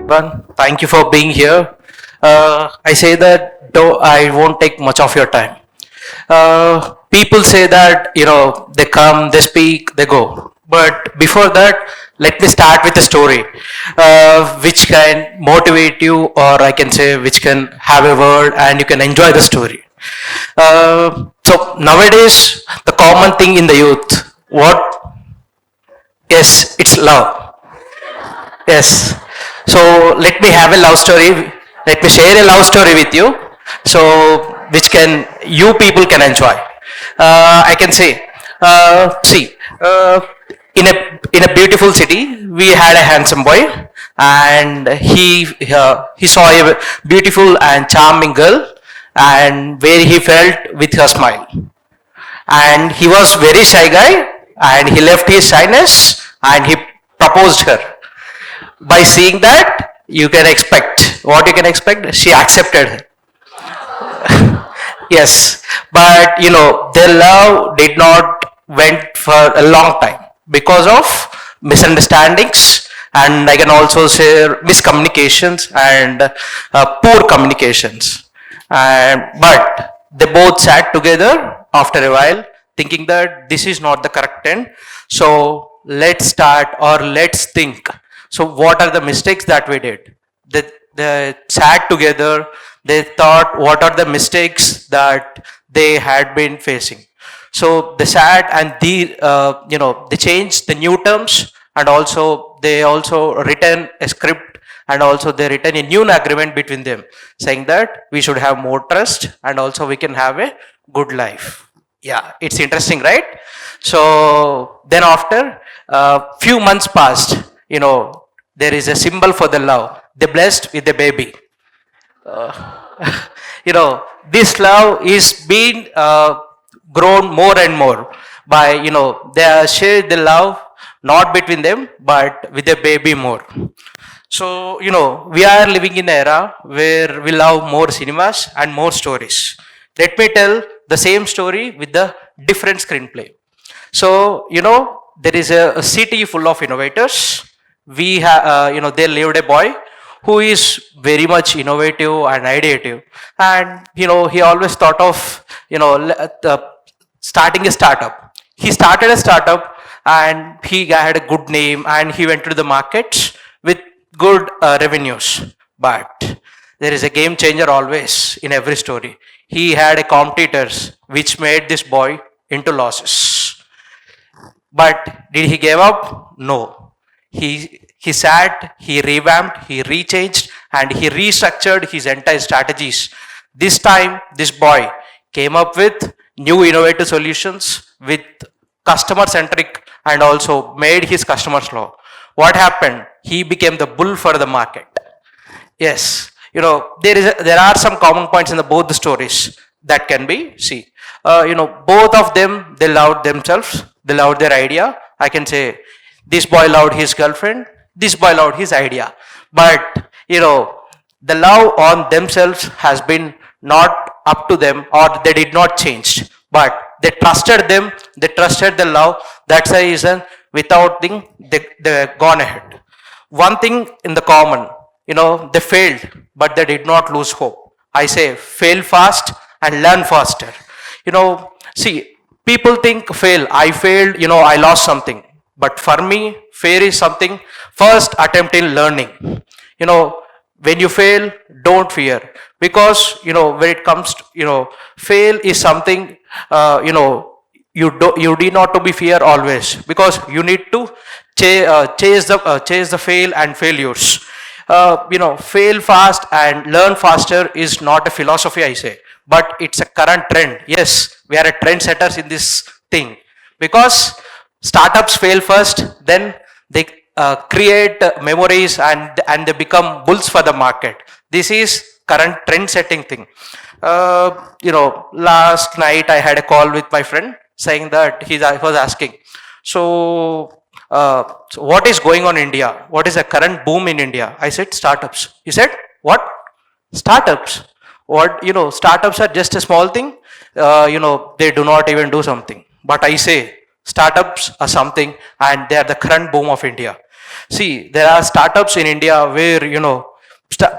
everyone. Thank you for being here. I say that though I won't take much of your time. People say that they come, they speak, they go. But before that, let me start with a story, which can motivate you, or I can say which can have a word, and you can enjoy the story. So nowadays, the common thing in the youth, what? Yes, it's love. Yes. So let me have a love story. Let me share a love story with you. So which can you people can enjoy. I can say, see, in a beautiful city, we had a handsome boy, and he saw a beautiful and charming girl, and where he felt with her smile, and he was very shy guy, and he left his shyness and he proposed her. By seeing that, you can expect what you can expect. She accepted. Yes, but their love did not went for a long time because of misunderstandings, and I can also say miscommunications and poor communications. And but they both sat together after a while, thinking that this is not the correct end. So let's start, or let's think. So what are the mistakes that we did? They sat together, they thought what are the mistakes that they had been facing. So they sat, and they changed the new terms, and also they also written a script, and also they written a new agreement between them, saying that we should have more trust, and also we can have a good life. Yeah, it's interesting, right? So then after few months passed, there is a symbol for the love. They blessed with a baby. This love is being grown more and more by, they are shared the love not between them but with a baby more. So, we are living in an era where we love more cinemas and more stories. Let me tell the same story with the different screenplay. So, there is a city full of innovators. We have, there lived a boy who is very much innovative and ideative, and he always thought of starting a startup. He started a startup, and he had a good name, and he went to the markets with good revenues. But there is a game changer always in every story. He had a competitors which made this boy into losses. But did he give up? No. He sat, he revamped, he rechanged, and he restructured his entire strategies. This time, this boy came up with new innovative solutions with customer centric, and also made his customers love. What happened? He became the bull for the market. Yes, there are some common points in both the stories that can be see. Both of them, they loved themselves, they loved their idea. I can say this boy loved his girlfriend, this boy loved his idea. But the love on themselves has been not up to them, or they did not change. But they trusted them, they trusted the love. That's the reason without thing they gone ahead. One thing in the common, they failed, but they did not lose hope. I say fail fast and learn faster. See, people think fail. I failed, I lost something. But for me, fail is something first attempt in learning. When you fail, don't fear, because when it comes to fail is something you need not to be fear always, because you need to chase the fail and failures. Fail fast and learn faster is not a philosophy, I say, but it's a current trend. Yes, we are a trendsetters in this thing, because startups fail first, then they create memories, and they become bulls for the market. This is current trend setting thing. Last night I had a call with my friend saying that he was asking, so what is going on in India? What is the current boom in India? I said startups. He said, what? Startups? What? Startups are just a small thing. They do not even do something. But I say startups are something, and they are the current boom of India. See, there are startups in India where,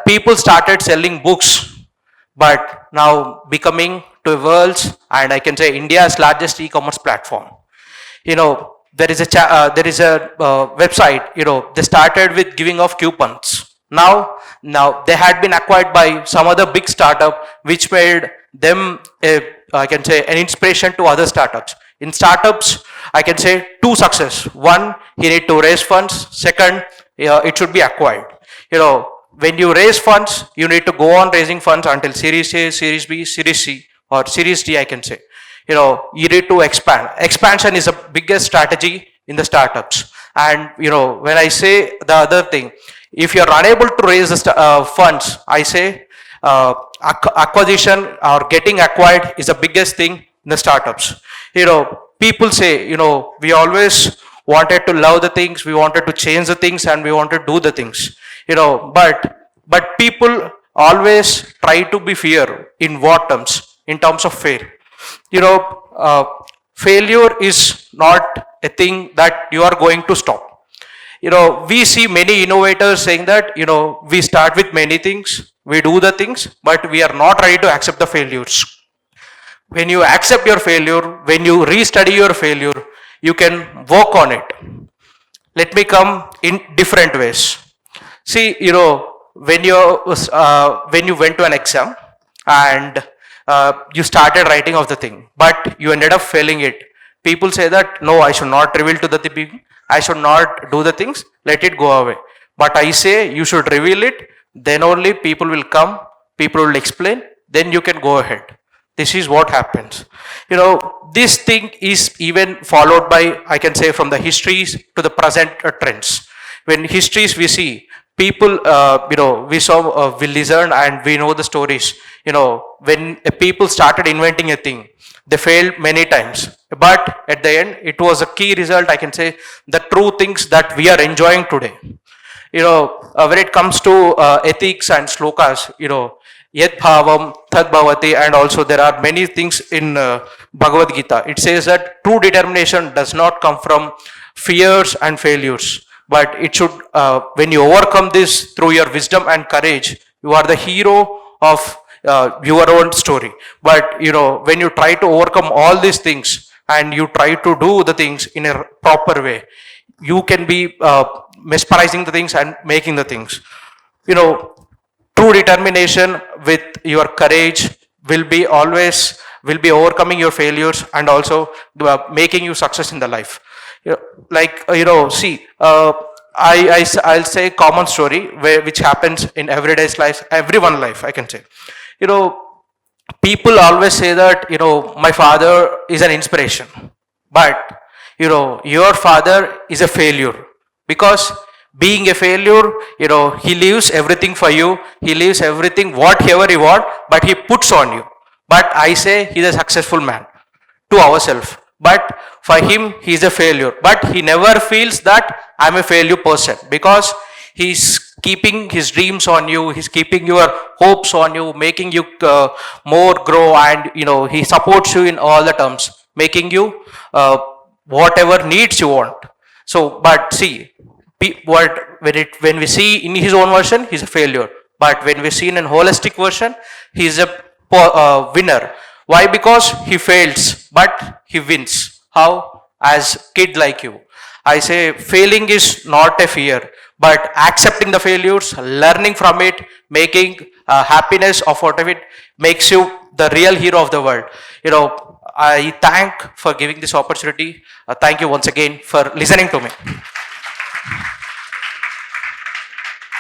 people started selling books, but now becoming to the world's, and I can say India's largest e-commerce platform. There is a website, they started with giving off coupons. Now they had been acquired by some other big startup, which made them I can say an inspiration to other startups. In startups, I can say two success. One, you need to raise funds. Second, it should be acquired. When you raise funds, you need to go on raising funds until Series A, Series B, Series C, or Series D, I can say. You need to expand. Expansion is the biggest strategy in the startups. And, when I say the other thing, if you're unable to raise the funds, I say acquisition or getting acquired is the biggest thing in the startups. People say, we always wanted to love the things, we wanted to change the things, and we want to do the things. But people always try to be fear in what terms? In terms of fail. Failure is not a thing that you are going to stop. We see many innovators saying that, we start with many things, we do the things, but we are not ready to accept the failures. When you accept your failure, when you restudy your failure, you can work on it. Let me come in different ways. See, when you went to an exam and you started writing of the thing, but you ended up failing it. People say that, no, I should not reveal to the people, I should not do the things, let it go away. But I say you should reveal it, then only people will come, people will explain, then you can go ahead. This is what happens. This thing is even followed by, I can say, from the histories to the present trends. When histories we see, people, we listen and we know the stories. When people started inventing a thing, they failed many times. But at the end, it was a key result, I can say, the true things that we are enjoying today. When it comes to ethics and slokas, Yat bhavam, tad bhavati, and also there are many things in Bhagavad Gita. It says that true determination does not come from fears and failures, but it should, when you overcome this through your wisdom and courage, you are the hero of your own story. But, when you try to overcome all these things and you try to do the things in a proper way, you can be mesmerizing the things and making the things. True determination with your courage will be overcoming your failures and also making you success in the life. See, I'll say common story which happens in everyday's life, everyone's life, I can say. People always say that, my father is an inspiration, but your father is a failure, because being a failure, he leaves everything for you, he leaves everything whatever he want, but he puts on you. But I say he's a successful man to ourselves, but for him he is a failure, but he never feels that I'm a failure person, because he's keeping his dreams on you, he's keeping your hopes on you, making you more grow, and he supports you in all the terms, making you whatever needs you want. So, but see, when we see in his own version, he's a failure. But when we see in a holistic version, he's a winner. Why? Because he fails, but he wins. How? As kid like you. I say failing is not a fear, but accepting the failures, learning from it, making happiness of out of it makes you the real hero of the world. I thank for giving this opportunity. Thank you once again for listening to me.